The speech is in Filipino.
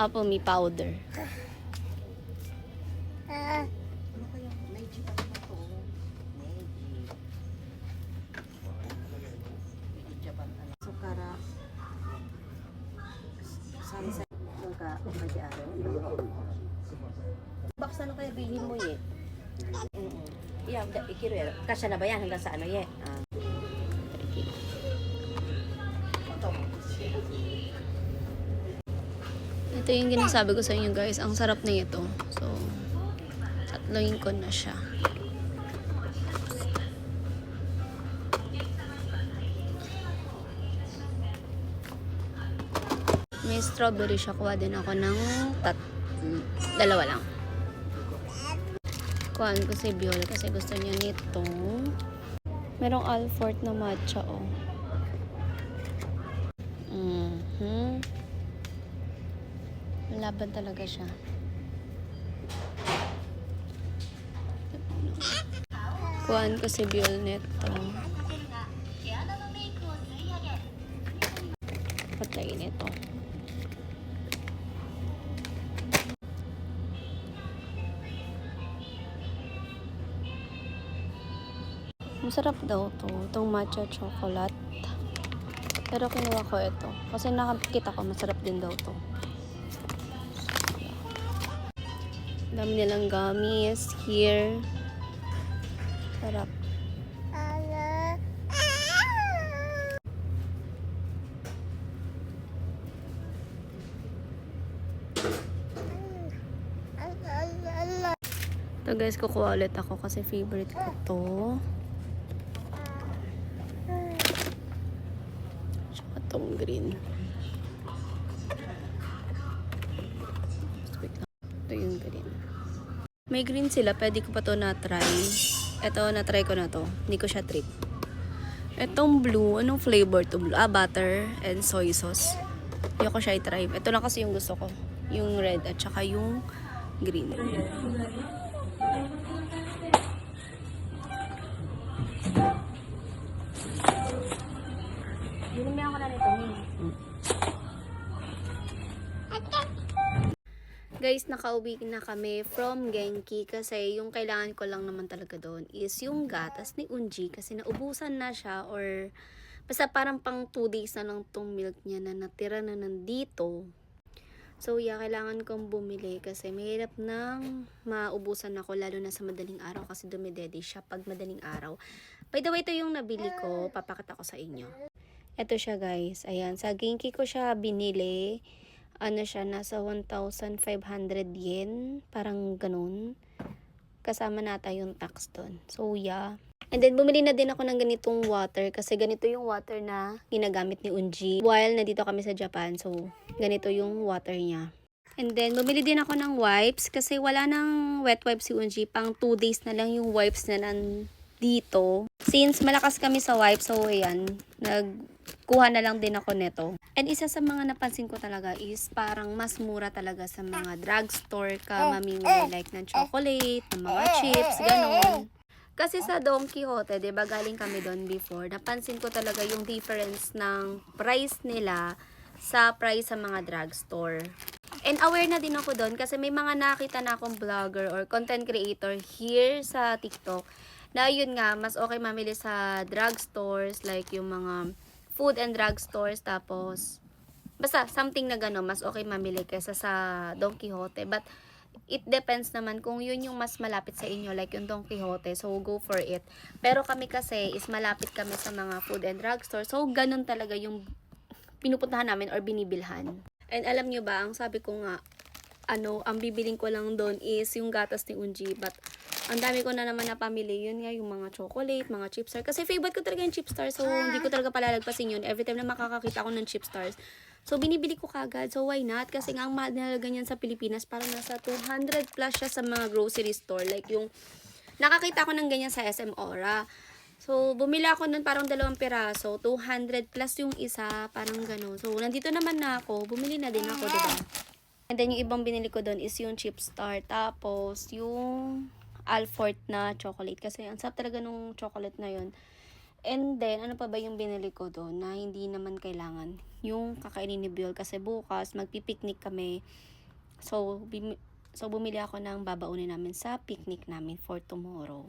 Apple me powder. Ano kaya? Neji pa naman to. Neji. Neji Japan. Sukara. Sunset. Magka-ari. Box ano kaya bilhin mo ye? Yeah, ikiro. Kasya na ba yan hanggang sa ano ye? Ito yung ginasabi ko sa inyo guys. Ang sarap na ito. So, tatloin ko na siya. May strawberry siya. Kuha din ako ng dalawa lang. Kuhaan ko si Biol kasi gusto niya nito. Merong Alfort na matcha, oh. Laban talaga siya. Kuhaan ko si Biol nito. Patayin ito. Masarap daw to. Itong matcha chocolate. Pero kinuha ko ito. Kasi nakakita ko masarap din daw to. Dami nilang gummies here. Sarap. Ito guys, kukuha ulit ako kasi favorite ko to. Tsaka itong green. Ito yung green. May green sila, pwede ko pa to na-try. Ito, na-try ko na to. Hindi ko siya trip. Itong blue, anong flavor to blue? Butter and soy sauce. Hindi ko siya i-try. Ito lang kasi yung gusto ko. Yung red at saka yung green. Binili ako na nito. Guys, nakauwi na kami from Genki kasi yung kailangan ko lang naman talaga doon is yung gatas ni Unji kasi naubusan na siya or basta parang pang 2 days na lang tong milk niya na natira na nandito. So yeah, kailangan kong bumili kasi mahirap nang maubusan ako lalo na sa madaling araw kasi dumidede siya pag madaling araw. By the way, ito yung nabili ko, papakita ko sa inyo. Ito siya guys, ayan, sa Genki ko siya binili. Ano siya, nasa 1,500 yen. Parang ganun. Kasama nata yung tax doon. So, yeah. And then, bumili na din ako ng ganitong water. Kasi ganito yung water na ginagamit ni Unji. While nandito kami sa Japan. So, ganito yung water niya. And then, bumili din ako ng wipes. Kasi wala nang wet wipes si Unji. Pang 2 days na lang yung wipes na nandito. Since malakas kami sa wipes, so, ayan. Nagkuha na lang din ako neto. And isa sa mga napansin ko talaga is parang mas mura talaga sa mga drugstore ka mamimili like ng chocolate, ng mga chips, gano'n. Kasi sa Don Quijote, 'di ba, galing kami doon before, napansin ko talaga yung difference ng price nila sa price sa mga drugstore. And aware na din ako doon kasi may mga nakita na akong vlogger or content creator here sa TikTok na yun nga, mas okay mamili sa drugstores like yung mga food and drug stores, tapos basta something na gano'n, mas okay mamili kaysa sa Don Quijote. But it depends naman kung yun yung mas malapit sa inyo, like yung Don Quijote, so go for it. Pero kami kasi is malapit kami sa mga food and drug store, so ganun talaga yung pinupuntahan namin or binibilhan. And alam nyo ba, ang sabi ko nga, ang bibiling ko lang doon is yung gatas ni Unji, but ang dami ko na naman napamili. Yun nga, yung mga chocolate, mga chipstar. Kasi favorite ko talaga yung chipstar. So, hindi ko talaga palalagpasin yun. Every time na makakakita ko ng chipstars. So, binibili ko kagad. So, why not? Kasi nga, ang mahal nila ganyan sa Pilipinas. Parang nasa 200 plus siya sa mga grocery store. Like yung, nakakita ko ng ganyan sa SM Aura. So, bumili ako nun parang 2 piraso. 200 plus yung isa. Parang gano'n. So, nandito naman na ako. Bumili na din ako, diba? And then, yung ibang binili ko doon is yung chipstar. Tapos, yung Alfort na chocolate kasi ang sarap talaga nung chocolate na yun. And then, ano pa ba yung binili ko doon na hindi naman kailangan? Yung kakainin ni Biol kasi bukas magpipiknik kami So, bumili ako ng babaunin namin sa picnic namin for tomorrow.